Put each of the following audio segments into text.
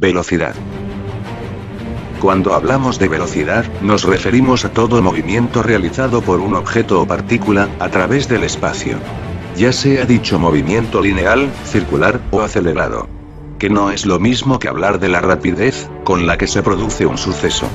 Velocidad. Cuando hablamos de velocidad, nos referimos a todo movimiento realizado por un objeto o partícula, a través del espacio. Ya sea dicho movimiento lineal, circular, o acelerado. Que no es lo mismo que hablar de la rapidez, con la que se produce un suceso.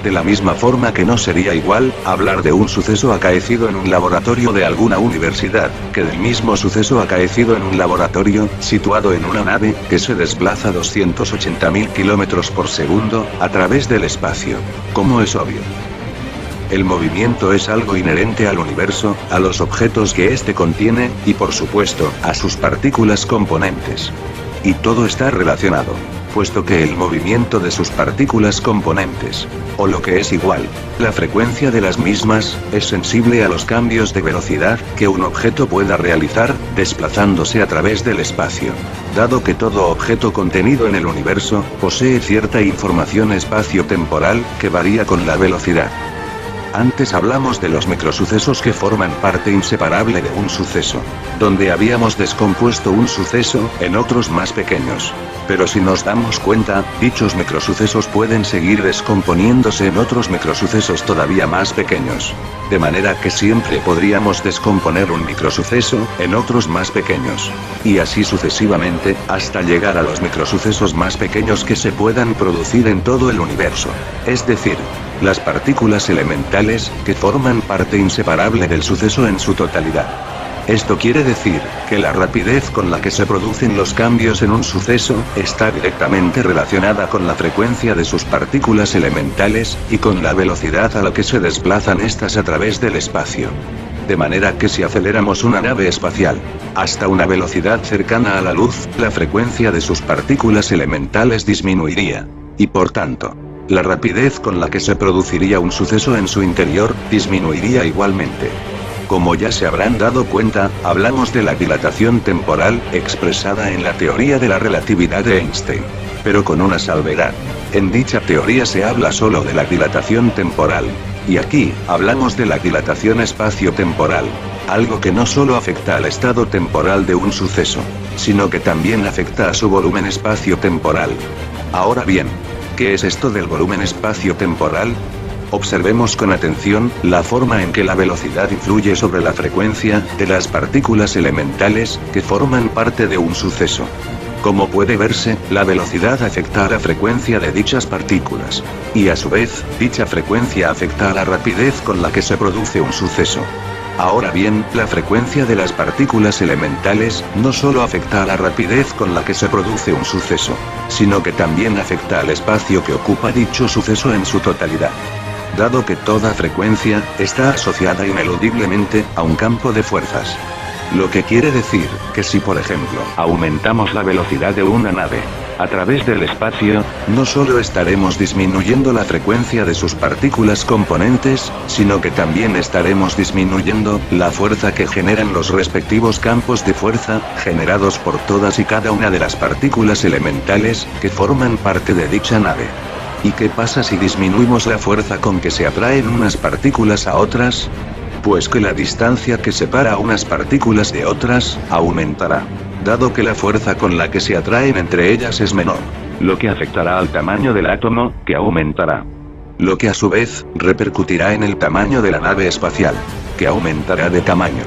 De la misma forma que no sería igual, hablar de un suceso acaecido en un laboratorio de alguna universidad, que del mismo suceso acaecido en un laboratorio, situado en una nave, que se desplaza 280.000 kilómetros por segundo, a través del espacio. Como es obvio. El movimiento es algo inherente al universo, a los objetos que éste contiene, y por supuesto, a sus partículas componentes. Y todo está relacionado, puesto que el movimiento de sus partículas componentes, o lo que es igual, la frecuencia de las mismas, es sensible a los cambios de velocidad que un objeto pueda realizar, desplazándose a través del espacio. Dado que todo objeto contenido en el universo, posee cierta información espacio-temporal, que varía con la velocidad. Antes hablamos de los microsucesos que forman parte inseparable de un suceso. Donde habíamos descompuesto un suceso, en otros más pequeños. Pero si nos damos cuenta, dichos microsucesos pueden seguir descomponiéndose en otros microsucesos todavía más pequeños. De manera que siempre podríamos descomponer un microsuceso, en otros más pequeños. Y así sucesivamente, hasta llegar a los microsucesos más pequeños que se puedan producir en todo el universo. Es decir, las partículas elementales, que forman parte inseparable del suceso en su totalidad. Esto quiere decir, que la rapidez con la que se producen los cambios en un suceso, está directamente relacionada con la frecuencia de sus partículas elementales, y con la velocidad a la que se desplazan estas a través del espacio. De manera que si aceleramos una nave espacial, hasta una velocidad cercana a la luz, la frecuencia de sus partículas elementales disminuiría. Y por tanto, la rapidez con la que se produciría un suceso en su interior, disminuiría igualmente. Como ya se habrán dado cuenta, hablamos de la dilatación temporal, expresada en la teoría de la relatividad de Einstein. Pero con una salvedad. En dicha teoría se habla solo de la dilatación temporal. Y aquí, hablamos de la dilatación espacio-temporal. Algo que no solo afecta al estado temporal de un suceso, sino que también afecta a su volumen espacio-temporal. Ahora bien, ¿qué es esto del volumen espacio-temporal? Observemos con atención, la forma en que la velocidad influye sobre la frecuencia, de las partículas elementales, que forman parte de un suceso. Como puede verse, la velocidad afecta a la frecuencia de dichas partículas. Y a su vez, dicha frecuencia afecta a la rapidez con la que se produce un suceso. Ahora bien, la frecuencia de las partículas elementales, no solo afecta a la rapidez con la que se produce un suceso, sino que también afecta al espacio que ocupa dicho suceso en su totalidad. Dado que toda frecuencia, está asociada ineludiblemente, a un campo de fuerzas. Lo que quiere decir, que si por ejemplo, aumentamos la velocidad de una nave, a través del espacio, no solo estaremos disminuyendo la frecuencia de sus partículas componentes, sino que también estaremos disminuyendo, la fuerza que generan los respectivos campos de fuerza, generados por todas y cada una de las partículas elementales, que forman parte de dicha nave. ¿Y qué pasa si disminuimos la fuerza con que se atraen unas partículas a otras? Pues que la distancia que separa unas partículas de otras, aumentará. Dado que la fuerza con la que se atraen entre ellas es menor. Lo que afectará al tamaño del átomo, que aumentará. Lo que a su vez, repercutirá en el tamaño de la nave espacial, que aumentará de tamaño.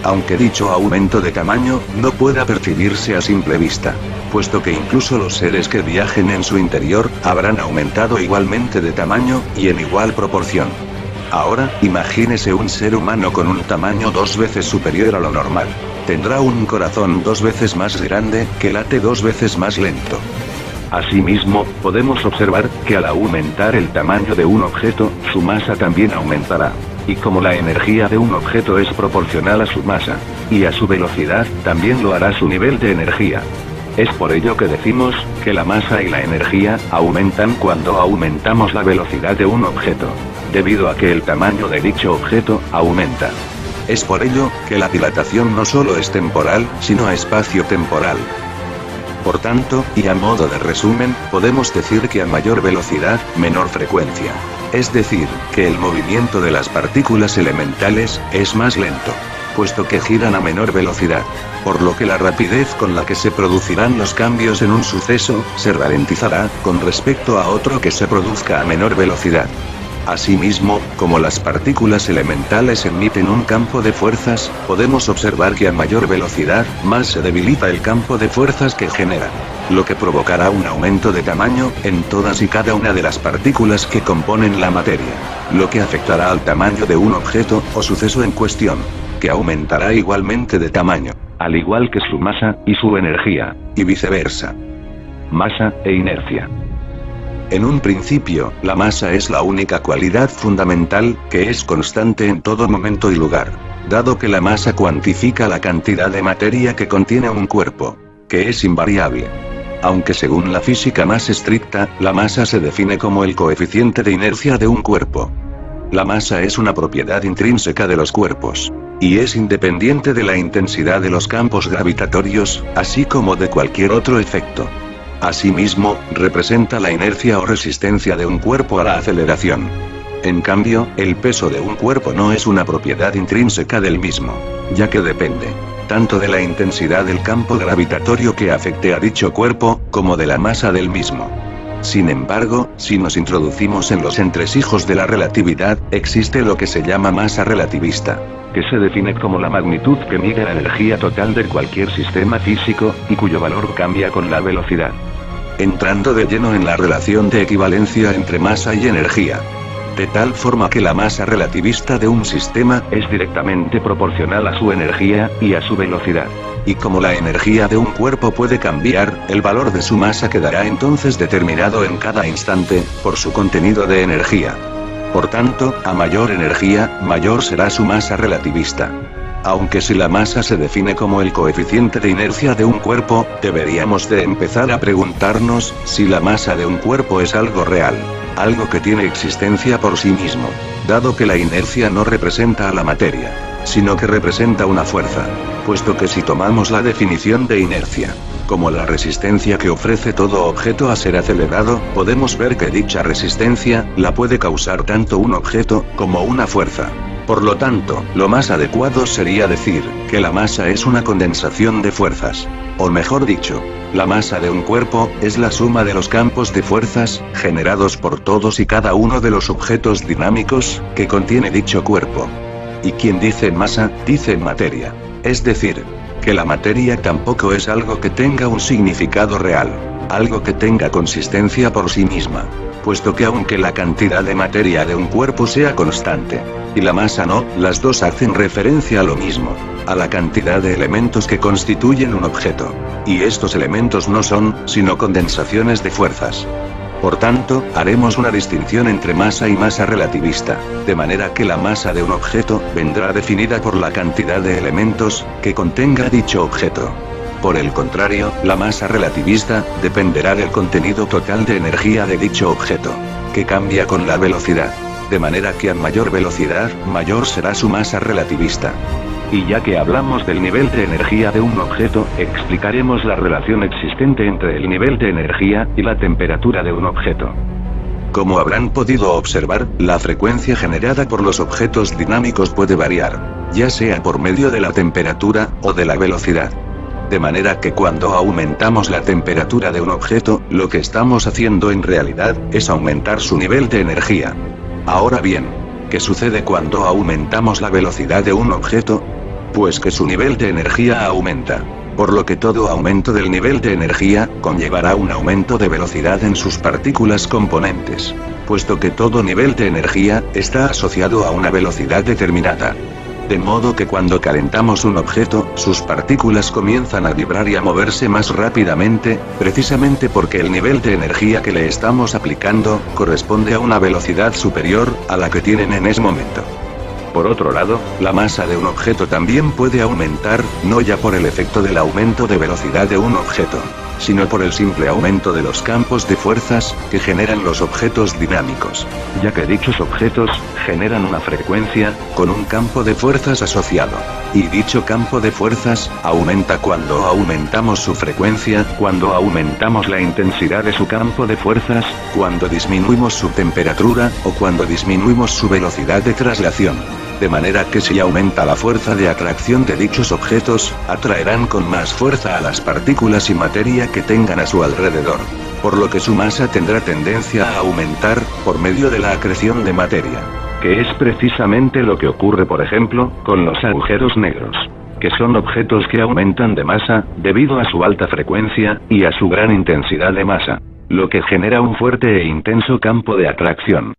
Aunque dicho aumento de tamaño, no pueda percibirse a simple vista, puesto que incluso los seres que viajen en su interior, habrán aumentado igualmente de tamaño, y en igual proporción. Ahora, imagínese un ser humano con un tamaño 2 veces superior a lo normal. Tendrá un corazón 2 veces más grande, que late 2 veces más lento. Asimismo, podemos observar, que al aumentar el tamaño de un objeto, su masa también aumentará. Y como la energía de un objeto es proporcional a su masa, y a su velocidad, también lo hará su nivel de energía. Es por ello que decimos, que la masa y la energía, aumentan cuando aumentamos la velocidad de un objeto. Debido a que el tamaño de dicho objeto, aumenta. Es por ello, que la dilatación no solo es temporal, sino espacio-temporal. Por tanto, y a modo de resumen, podemos decir que a mayor velocidad, menor frecuencia. Es decir, que el movimiento de las partículas elementales, es más lento. puesto que giran a menor velocidad. Por lo que la rapidez con la que se producirán los cambios en un suceso, se ralentizará, con respecto a otro que se produzca a menor velocidad. Asimismo, como las partículas elementales emiten un campo de fuerzas, podemos observar que a mayor velocidad, más se debilita el campo de fuerzas que generan. Lo que provocará un aumento de tamaño, en todas y cada una de las partículas que componen la materia. Lo que afectará al tamaño de un objeto, o suceso en cuestión. Que aumentará igualmente de tamaño, al igual que su masa, y su energía, y viceversa. Masa, e inercia. En un principio, la masa es la única cualidad fundamental, que es constante en todo momento y lugar. Dado que la masa cuantifica la cantidad de materia que contiene un cuerpo, que es invariable. Aunque según la física más estricta, la masa se define como el coeficiente de inercia de un cuerpo. La masa es una propiedad intrínseca de los cuerpos. Y es independiente de la intensidad de los campos gravitatorios, así como de cualquier otro efecto. Asimismo, representa la inercia o resistencia de un cuerpo a la aceleración. En cambio, el peso de un cuerpo no es una propiedad intrínseca del mismo, ya que depende tanto de la intensidad del campo gravitatorio que afecte a dicho cuerpo, como de la masa del mismo. Sin embargo, si nos introducimos en los entresijos de la relatividad, existe lo que se llama masa relativista, que se define como la magnitud que mide la energía total de cualquier sistema físico, y cuyo valor cambia con la velocidad. Entrando de lleno en la relación de equivalencia entre masa y energía. De tal forma que la masa relativista de un sistema es directamente proporcional a su energía, y a su velocidad. Y como la energía de un cuerpo puede cambiar, el valor de su masa quedará entonces determinado en cada instante, por su contenido de energía. Por tanto, a mayor energía, mayor será su masa relativista. Aunque si la masa se define como el coeficiente de inercia de un cuerpo, deberíamos de empezar a preguntarnos, si la masa de un cuerpo es algo real. Algo que tiene existencia por sí mismo. Dado que la inercia no representa a la materia, sino que representa una fuerza. Puesto que si tomamos la definición de inercia como la resistencia que ofrece todo objeto a ser acelerado, podemos ver que dicha resistencia la puede causar tanto un objeto como una fuerza. Por lo tanto, lo más adecuado sería decir que la masa es una condensación de fuerzas. O mejor dicho, la masa de un cuerpo es la suma de los campos de fuerzas generados por todos y cada uno de los objetos dinámicos que contiene dicho cuerpo. Y quien dice masa, dice materia. Es decir, que la materia tampoco es algo que tenga un significado real, algo que tenga consistencia por sí misma, puesto que aunque la cantidad de materia de un cuerpo sea constante, y la masa no, las dos hacen referencia a lo mismo, a la cantidad de elementos que constituyen un objeto. Y estos elementos no son, sino condensaciones de fuerzas. Por tanto, haremos una distinción entre masa y masa relativista, de manera que la masa de un objeto vendrá definida por la cantidad de elementos que contenga dicho objeto. Por el contrario, la masa relativista dependerá del contenido total de energía de dicho objeto, que cambia con la velocidad, de manera que a mayor velocidad, mayor será su masa relativista. Y ya que hablamos del nivel de energía de un objeto, explicaremos la relación existente entre el nivel de energía y la temperatura de un objeto. Como habrán podido observar, la frecuencia generada por los objetos dinámicos puede variar, ya sea por medio de la temperatura o de la velocidad. De manera que cuando aumentamos la temperatura de un objeto, lo que estamos haciendo en realidad es aumentar su nivel de energía. Ahora bien, ¿qué sucede cuando aumentamos la velocidad de un objeto? Pues que su nivel de energía aumenta, por lo que todo aumento del nivel de energía conllevará un aumento de velocidad en sus partículas componentes, puesto que todo nivel de energía está asociado a una velocidad determinada. De modo que cuando calentamos un objeto, sus partículas comienzan a vibrar y a moverse más rápidamente, precisamente porque el nivel de energía que le estamos aplicando corresponde a una velocidad superior a la que tienen en ese momento. Por otro lado, la masa de un objeto también puede aumentar, no ya por el efecto del aumento de velocidad de un objeto, sino por el simple aumento de los campos de fuerzas que generan los objetos dinámicos, ya que dichos objetos generan una frecuencia con un campo de fuerzas asociado. Y dicho campo de fuerzas aumenta cuando aumentamos su frecuencia, cuando aumentamos la intensidad de su campo de fuerzas, cuando disminuimos su temperatura, o cuando disminuimos su velocidad de traslación. de manera que si aumenta la fuerza de atracción de dichos objetos, atraerán con más fuerza a las partículas y materia que tengan a su alrededor. Por lo que su masa tendrá tendencia a aumentar, por medio de la acreción de materia. Que es precisamente lo que ocurre por ejemplo, con los agujeros negros. Que son objetos que aumentan de masa, debido a su alta frecuencia, y a su gran intensidad de masa. Lo que genera un fuerte e intenso campo de atracción.